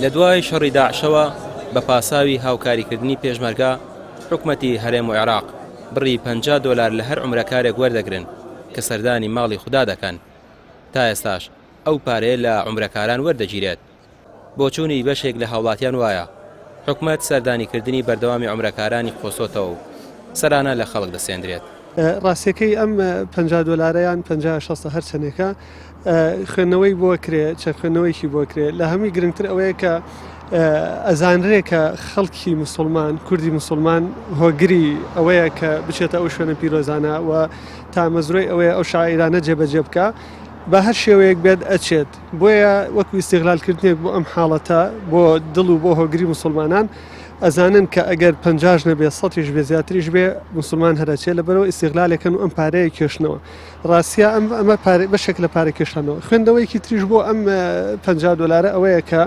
لە دوای شەڕی داعشەوە بە پاساوی هاوکاریکردنی پێشمەرگە حکومەتی هەرێم و عێراق بڕی $50 لە هەر عومرەکارێک وەردەگرن کە سەردانی ماڵی خوددا دەکەن. تا ئێستاش ئەو پارەیە لە عومرەکاران وەردەگیرێت. بۆچوونی بەشێک لە هاوڵاتیان وایە حکومەت سەردانیکردنی بەردەوامی عومرەکارانی قۆسۆتەوە و سەرانە لە خەڵک دەسێنرێت. ڕاستیەکەی ئەم $50 50-60 هەر چەندێکە خوێندنەوەی بۆ کرێ چەرخوێندنەوەیکی بۆ کرێ لە هەمووی گرنگتر ئەوەیە کە ئەزانرێ کە خەڵکی مسلمان کوردی مسلمان هۆگری ئەوەیە کە بچێتە ئەو شوێنە پیرۆزانە و تا مەزرۆی ئەوەیە ئەو شاعیرانە جێبەجێ بکە بە هەر شێوەیەک بێت ئەچێت بۆیە وەکو ئیستیغلالکردنێک بۆ ئەم حاڵەتە بۆ دڵ و بۆ هۆگری مسلمانان ئەزانن کە ئەگەر 50 نەبێ 100 بێ زیاتریش بێ مسلمان هەرچێت لەبەرەوە ئیستیغلالێکن و ئەم پارەیە کێشنەوە ڕاستە ئەمە بەشێک لە پارە کێشانەوە خوێندەوەیکی تریش بۆ ئەم $50 ئەوەیە کە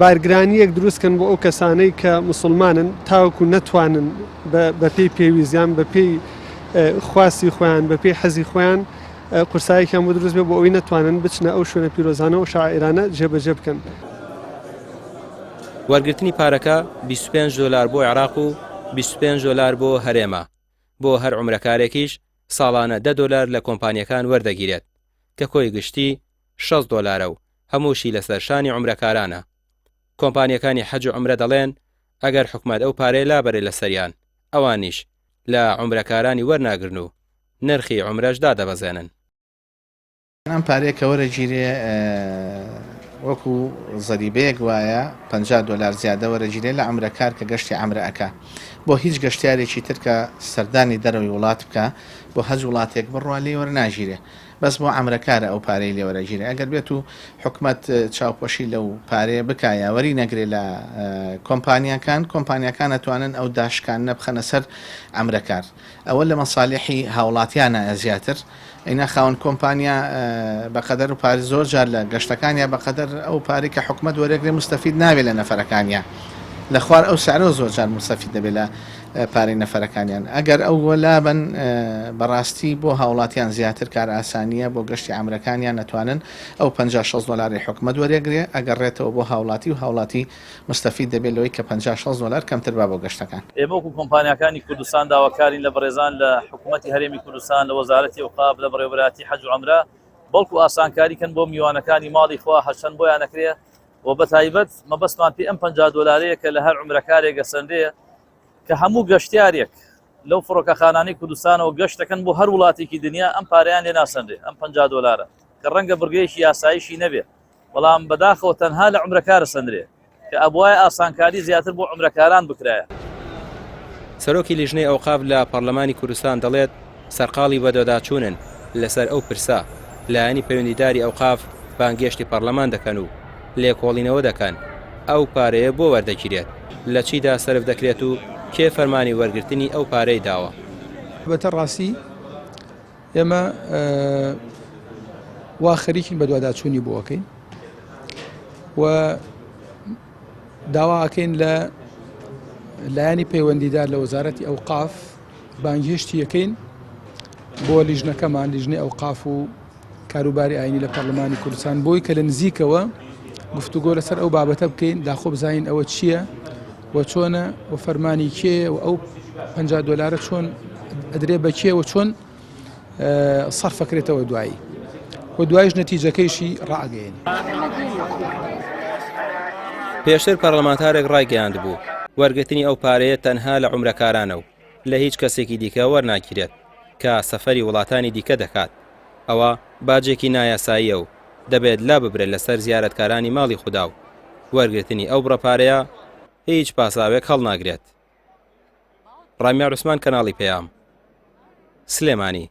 بارگرانیەک دروستکەن بۆ ئەو کەسانەی کە مسلمانن تاوەکو نەتوانن بە پێی پێویزیان بە پێی خواستی خۆیان بە پێی حەزی خۆیان قورسایەکیان بۆ دروست بێ بۆ ئەوی نەتوانن بچنە ئەو شوێنە پیرۆزانە و شاعیرانە جێبەجێ بکەن. وەرگرتنی پارەکە $25 بۆ عێراق و $25 بۆ هەرێمە. بۆ هەر عومرەکارێکیش ساڵانە $10 لە کۆمپانیەکان وەردەگیرێت کە کۆی گشتی $6 و هەمووشی لەسەر شانی عومرەکارانە. کۆمپانیەکانی حەج و عومرە دەڵێن ئەگەر حکومەت ئەو پارەی لابەرێ لە سەریان ئەوانیش لە عومرەکارانی وەرناگرن و نرخی عومرەشدا دەبەزێنن. ئەم پارەیەکە وەرەگیرێ وەکو زەریبەیەک وایە $50 زیادە وەرەگیرێ لە عومرەکار کە گەشتی عومرەکە بۆ هیچ گەشتیارێکی ترکە سەردانی دەرەوەی وڵات بکە بۆ هەز وڵاتێک بڕوا لێ وەرناگیرێ بەس بۆ عومرەکارە ئەو پارەی لێ وەرەگیرێ ئەگەر بێت و حکومەت چاوپۆشی لەو پارەیە بکایە وەری نەگرێ لە کۆمپانیەکان ئەتوانن ئەو داشکان نەبخەنە سەر عومرەکار ئەوە لە مەساڵحی هاوڵاتیانە زیاتر ئەینا خاوەن کۆمپانیا بەقەدەر و پارێ زۆر جار لە گەشتەکانیا بەقەدەر ئەو پارەی کە حکومەت وەرەگرێ مستەفید نابێت لە نەفەرەکانیا لە خوار ئەو سعرەوە زۆر جار مستەفید دەبێت لە پارەی نەفەرەکانیان ئەگەر ئەو وەلابن بەڕاستی بۆ هاوڵاتیان زیاتر کار ئاسانیە بۆ گەشتی عومرەکانیان نەتوانن ئەو $50-60 حکومەت وەرەگرێ ئەگەر ڕێتەوە بۆ هاوڵاتی مستەفید دەبێت لەوەی کە $50-60 کەمتر با بۆ گەشتەکان. ئێمە وەکو کۆمپانیەکانی کوردستان داواکارین لە بەڕێزان لە حکوومەتی هەرێمی کوردستان لە وەزارەتی ئەوقاف لە بەڕێوەبەراتی حەج و عومرە بەڵکو ئاسانکاریکەن بۆ میوانەکانی ماڵی خوا هەرچەند بۆیان نەکرێ و بەتایبەت مەبەستمان پێ ئەم $50 کە لە هەر عومرەکارێک گەسەندێ کە هەموو گەشتیارێک لەو فڕۆکەخانانەی کوردستانەوە گەشتەکەن بۆ هەر وڵاتێکی دنیا ئەم پارەیان لێ ناسەندێ ئەم $50 کە ڕەنگە بڕگەیەکی یاساییشی نەبێ بەڵام بەداخەوە تەنها لە عومرەکارە سەندرێ کە ئەبوایە ئاسانکاری زیاتر بۆ عومرەکاران بکرایە. سەرۆکی لیژنەی ئەوقاف لە پەرلەمانی کوردستان دەڵێت سەرقاڵی بەدەداچوونن لەسەر ئەو پرسا لایەنی پەیوەندیداری ئەوقاف بانگێشتی پەرلەمان دەکەن و لێکۆڵینەوە دەکەن ئەو پارەیە بۆ وەردەگیرێت لە چیدا سەرف دەکرێت و کێ فەرمانی وەرگرتنی ئەو پارەی داوە. بەتە ڕاستی ئێمە وا خەریکین بە دوواداچوونی بۆەکەین و داواکەین لە لایەنی پەیوەندیدار لە وەزارەتی ئەوقاف بانگێشتی یەکەین بۆ لیژنەکەمان لیژنەی ئەوقاف و کاروباری ئاینی لە پەرلەمانی کوردستان بۆی کە لە نزیکەوە گفتوگۆ لەسەر ئەو بابەتە بکەین داخۆ بزانین ئەوە چییە و چۆنە و فەرمانی کێ و ئەو $50 چۆن ئەدرێ بە کێ و چۆن سەرفەکرێتەوە دوایی و دوایش نەتیجەکەیشی ڕائگەین. پێشتر پەرلەمانتارێک ڕایگەیاند بوو وەرگرتنی ئەو پارەیە تەنها لە عومرەکارانە و لە هیچ کەسێکی دیکە وەرناگیرێت کە سەفەری وڵاتانی دیکە دەکات. ئەوە باجێکی نایاساییە و دەبێت لا ببرێت لەسەر زیارەتکارانی ماڵی خوددا و وەرگرتنی ئەو بڕەپارەیە هیچ پاساوێک هەڵناگرێت. ڕامیار عوسمان کەناڵی پەیام سلێمانی.